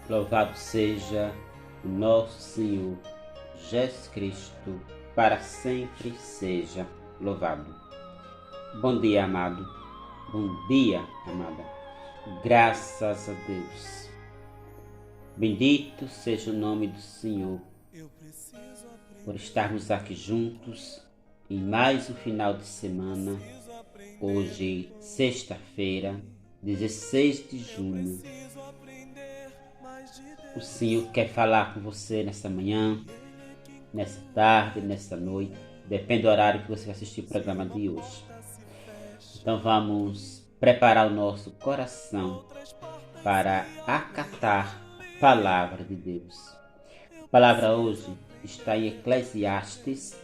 Louvado seja o nosso Senhor Jesus Cristo, para sempre seja louvado. Bom dia, amado. Bom dia, amada. Graças a Deus. Bendito seja o nome do Senhor por estarmos aqui juntos em mais um final de semana. Hoje, sexta-feira, 16 de junho. O Senhor quer falar com você nessa manhã, nessa tarde, nessa noite. Depende do horário que você vai assistir o programa de hoje. Então vamos preparar o nosso coração para acatar a palavra de Deus. A palavra hoje está em Eclesiastes,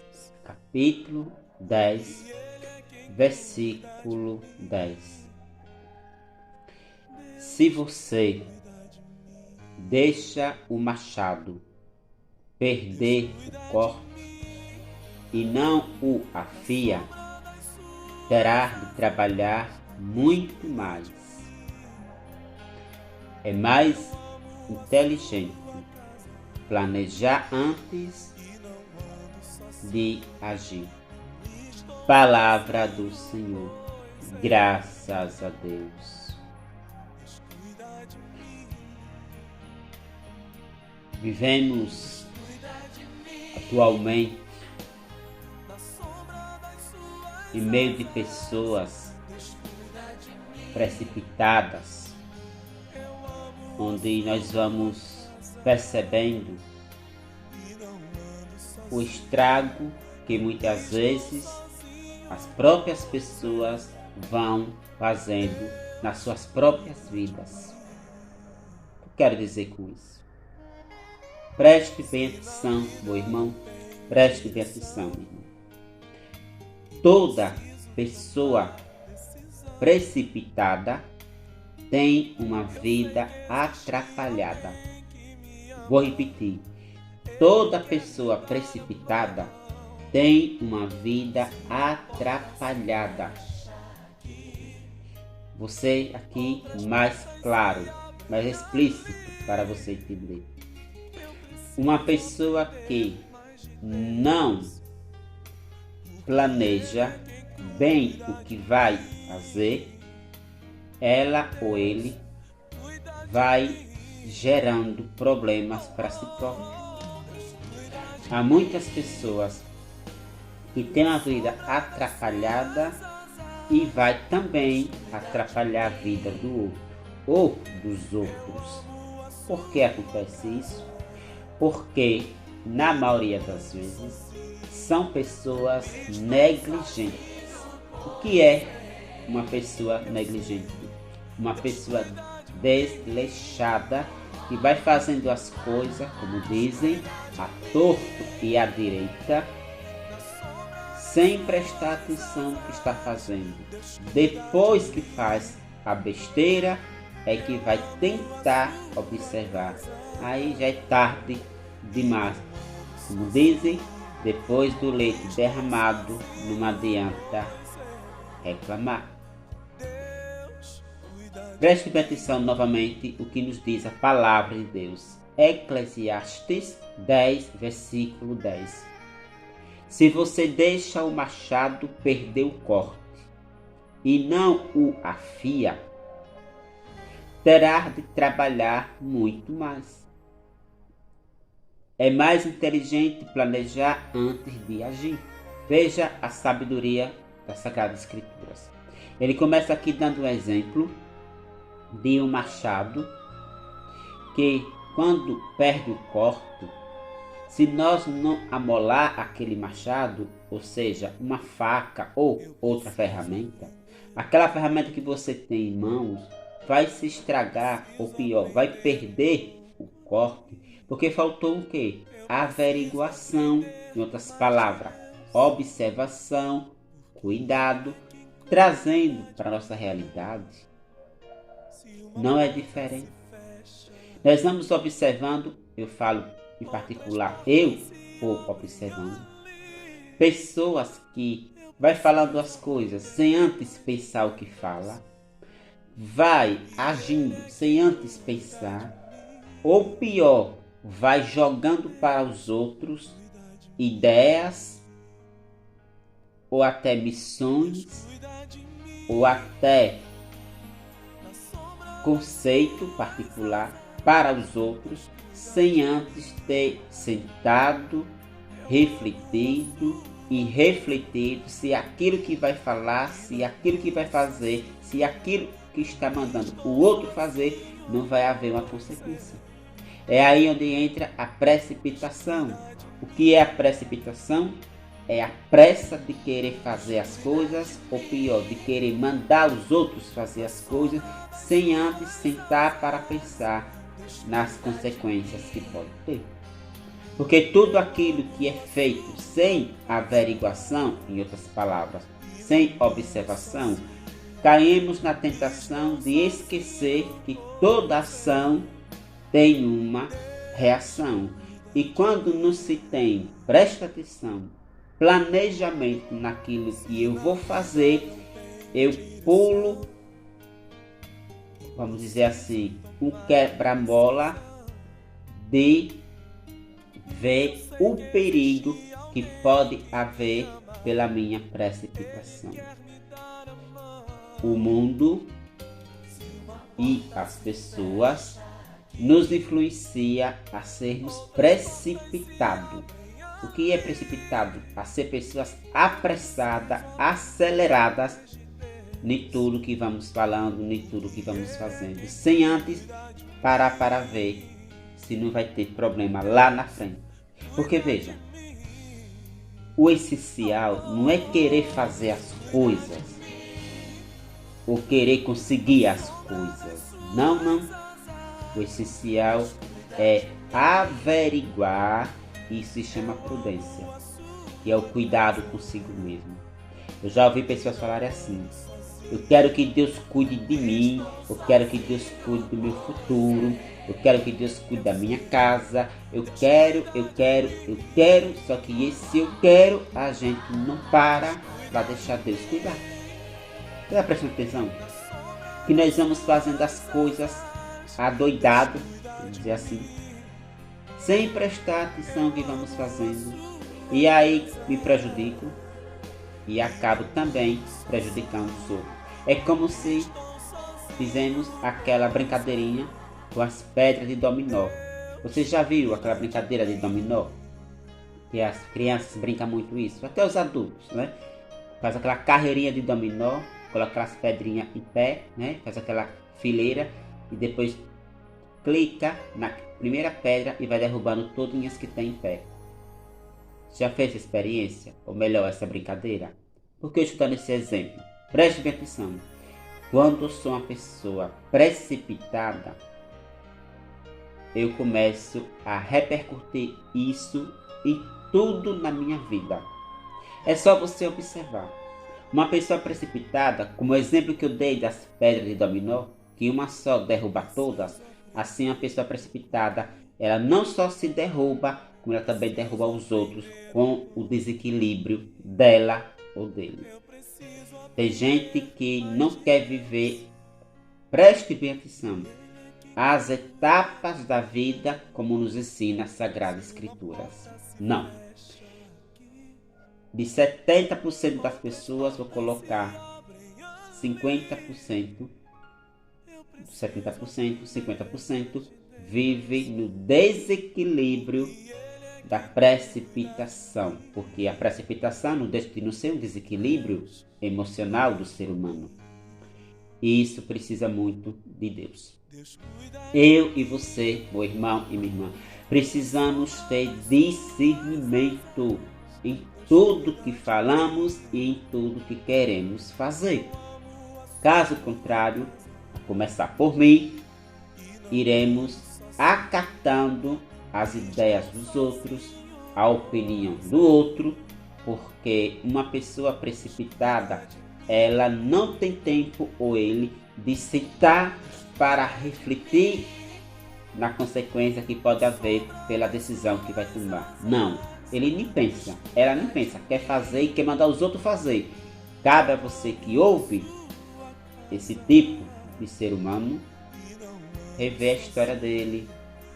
capítulo 10, versículo 10. Se você deixa o machado perder o corte e não o afia, terá de trabalhar muito mais. É mais inteligente planejar antes de agir. Palavra do Senhor. Graças a Deus. Vivemos atualmente em meio de pessoas precipitadas, onde nós vamos percebendo o estrago que muitas vezes as próprias pessoas vão fazendo nas suas próprias vidas. O que eu quero dizer com isso? Preste bem atenção, meu irmão. Preste bem atenção, meu irmão. Toda pessoa precipitada tem uma vida atrapalhada. Vou repetir. Toda pessoa precipitada tem uma vida atrapalhada. Você aqui mais claro, mais explícito para você entender. Uma pessoa que não planeja bem o que vai fazer, ela ou ele vai gerando problemas para si próprio. Há muitas pessoas que têm uma vida atrapalhada e vai também atrapalhar a vida do outro ou dos outros. Por que acontece isso? Porque, na maioria das vezes, são pessoas negligentes. O que é uma pessoa negligente? Uma pessoa desleixada que vai fazendo as coisas, como dizem, à torto e à direita, sem prestar atenção no que está fazendo. Depois que faz a besteira, é que vai tentar observar. Aí já é tarde demais. Como dizem, depois do leite derramado, não adianta reclamar. Preste atenção novamente o que nos diz a palavra de Deus. Eclesiastes 10, versículo 10. Se você deixa o machado perder o corte e não o afia, terá de trabalhar muito mais. É mais inteligente planejar antes de agir. Veja a sabedoria das Sagradas Escrituras. Ele começa aqui dando um exemplo de um machado que, quando perde o corte, se nós não amolar aquele machado, ou seja, uma faca ou outra ferramenta, aquela ferramenta que você tem em mãos vai se estragar, ou pior, vai perder o corte, porque faltou o quê? Averiguação, em outras palavras, observação, cuidado, trazendo para a nossa realidade. Não é diferente. Nós vamos observando, eu falo em particular, eu vou observando, pessoas que vai falando as coisas sem antes pensar o que fala, vai agindo sem antes pensar, ou pior, vai jogando para os outros ideias, ou até missões, ou até conceito particular para os outros, sem antes ter sentado, refletido e refletido se aquilo que vai falar, se aquilo que vai fazer, se aquilo que está mandando o outro fazer, não vai haver uma consequência. É aí onde entra a precipitação. O que é a precipitação? É a pressa de querer fazer as coisas, ou pior, de querer mandar os outros fazer as coisas, sem antes sentar para pensar nas consequências que pode ter. Porque tudo aquilo que é feito sem averiguação, em outras palavras, sem observação, caímos na tentação de esquecer que toda ação tem uma reação. E quando não se tem, presta atenção, planejamento naquilo que eu vou fazer, eu pulo, vamos dizer assim, um quebra-mola de ver o perigo que pode haver pela minha precipitação. O mundo e as pessoas nos influencia a sermos precipitados. O que é precipitado? A ser pessoas apressadas, aceleradas em tudo que vamos falando, em tudo que vamos fazendo, sem antes parar para ver se não vai ter problema lá na frente. Porque veja, o essencial não é querer fazer as coisas ou querer conseguir as coisas. Não. O essencial é averiguar, e se chama prudência, que é o cuidado consigo mesmo. Eu já ouvi pessoas falarem assim: eu quero que Deus cuide de mim, eu quero que Deus cuide do meu futuro, eu quero que Deus cuide da minha casa, eu quero, só que esse eu quero, a gente não para deixar Deus cuidar. Você está prestando atenção? Que nós vamos fazendo as coisas adoidado, vamos dizer assim, sem prestar atenção no que vamos fazendo, e aí me prejudico e acabo também prejudicando os outros. É como se fizemos aquela brincadeirinha com as pedras de dominó. Você já viu aquela brincadeira de dominó? Que as crianças brincam muito isso, até os adultos, né? Faz aquela carreirinha de dominó, coloca aquelas pedrinhas em pé, né? Faz aquela fileira e depois clica na primeira pedra e vai derrubando todas que tem em pé. Já fez essa experiência? Ou melhor, essa brincadeira? Por que eu estou dando esse exemplo? Preste bem atenção. Quando eu sou uma pessoa precipitada, eu começo a repercutir isso em tudo na minha vida. É só você observar. Uma pessoa precipitada, como o exemplo que eu dei das pedras de dominó, que uma só derruba todas, assim, uma pessoa precipitada, ela não só se derruba, como ela também derruba os outros com o desequilíbrio dela ou dele. Tem gente que não quer viver, preste bem atenção, as etapas da vida como nos ensina as Sagradas Escrituras. Não. De 70% das pessoas, vou colocar 50%, 70%, 50% vive no desequilíbrio da precipitação, porque a precipitação não deixa de não ser um desequilíbrio emocional do ser humano. E isso precisa muito de Deus. Eu e você, meu irmão e minha irmã, precisamos ter discernimento em tudo que falamos e em tudo que queremos fazer. Caso contrário, a começar por mim, iremos acatando as ideias dos outros, a opinião do outro, porque uma pessoa precipitada, ela não tem tempo, ou ele, de sentar para refletir na consequência que pode haver pela decisão que vai tomar. Não, ele nem pensa, ela nem pensa, quer fazer e quer mandar os outros fazer. Cabe a você que ouve esse tipo de ser humano rever a história dele,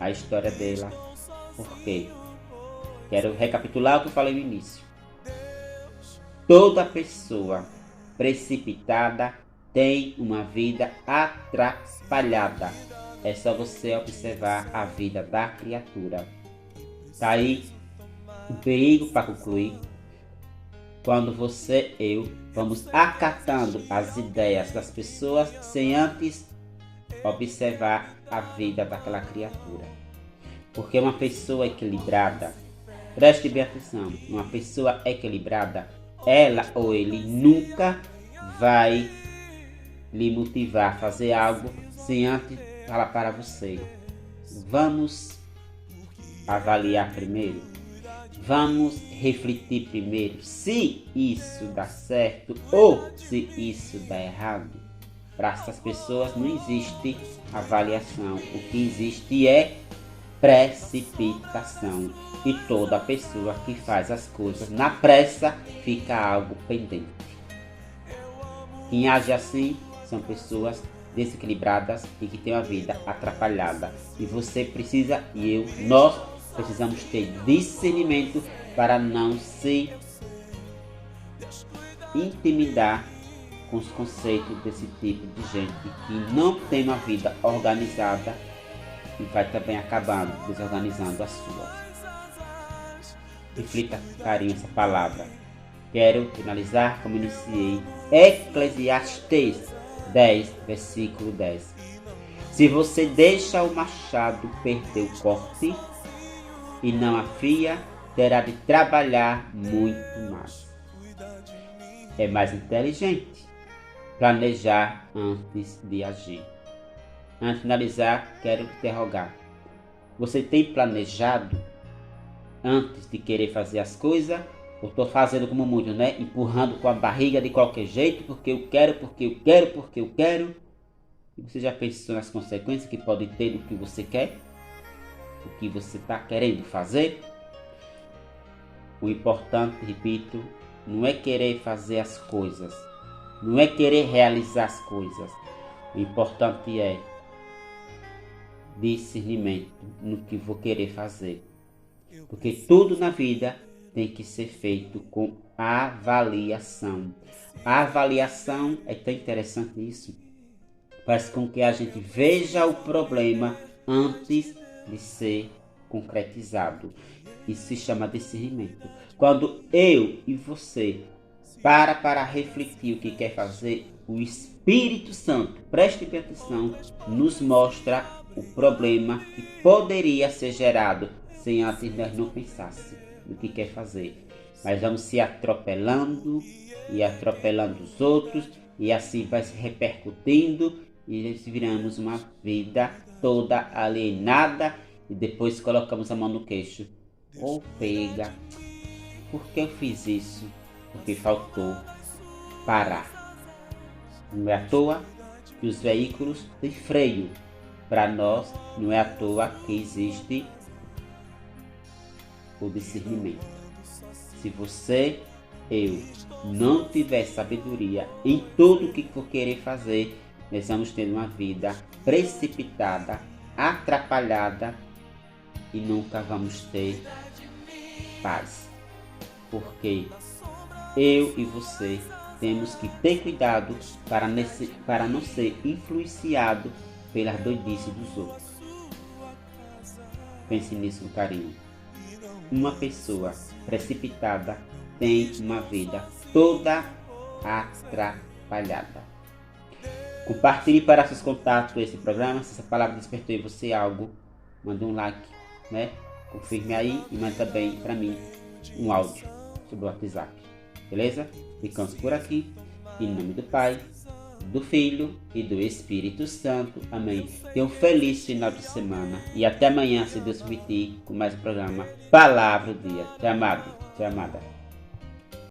a história dela. Por quê? Quero recapitular o que eu falei no início. Toda pessoa precipitada tem uma vida atrapalhada. É só você observar a vida da criatura. Tá aí um perigo para concluir. Quando você e eu vamos acatando as ideias das pessoas sem antes observar a vida daquela criatura. Porque uma pessoa equilibrada, preste bem atenção, uma pessoa equilibrada, ela ou ele nunca vai lhe motivar a fazer algo sem antes falar para você. Vamos avaliar primeiro. Vamos refletir primeiro se isso dá certo ou se isso dá errado. Para essas pessoas não existe avaliação. O que existe é precipitação. E toda pessoa que faz as coisas na pressa fica algo pendente. Quem age assim são pessoas desequilibradas e que têm a vida atrapalhada. E você precisa, nós precisamos ter discernimento para não se intimidar com os conceitos desse tipo de gente que não tem uma vida organizada e vai também acabando desorganizando a sua. Reflita com carinho essa palavra. Quero finalizar como iniciei. Eclesiastes 10, versículo 10. Se você deixa o machado perder o corte e não afia, terá de trabalhar muito mais. É mais inteligente planejar antes de agir. Antes de finalizar, quero interrogar. Você tem planejado antes de querer fazer as coisas? Ou estou fazendo como muitos, né? Empurrando com a barriga de qualquer jeito, porque eu quero. E você já pensou nas consequências que pode ter do que você quer? O que você está querendo fazer? O importante, repito, não é querer fazer as coisas. Não é querer realizar as coisas. O importante é discernimento no que vou querer fazer. Porque tudo na vida tem que ser feito com avaliação. A avaliação é tão interessante isso. Faz com que a gente veja o problema antes de ser concretizado. Isso se chama discernimento. Quando eu e você para refletir o que quer fazer, o Espírito Santo, preste bem atenção, nos mostra o problema que poderia ser gerado sem antes nós não pensássemos no que quer fazer. Mas vamos se atropelando e atropelando os outros, e assim vai se repercutindo e viramos uma vida toda alienada e depois colocamos a mão no queixo. Ou pega, por que eu fiz isso? Porque faltou parar. Não é à toa que os veículos têm freio. Para nós, não é à toa que existe o discernimento. Se você, eu, não tiver sabedoria em tudo o que for querer fazer, nós vamos ter uma vida precipitada, atrapalhada e nunca vamos ter paz. Porque eu e você temos que ter cuidado para não ser influenciado pelas doidices dos outros. Pense nisso com carinho. Uma pessoa precipitada tem uma vida toda atrapalhada. Compartilhe para seus contatos esse programa. Se essa palavra despertou em você algo, manda um like, né? Confirme aí e manda também para mim um áudio sobre o WhatsApp. Beleza? Ficamos por aqui. Em nome do Pai, do Filho e do Espírito Santo. Amém. Tenha um feliz final de semana. E até amanhã, se Deus permitir, com mais um programa Palavra do Dia. Te amado, te amada.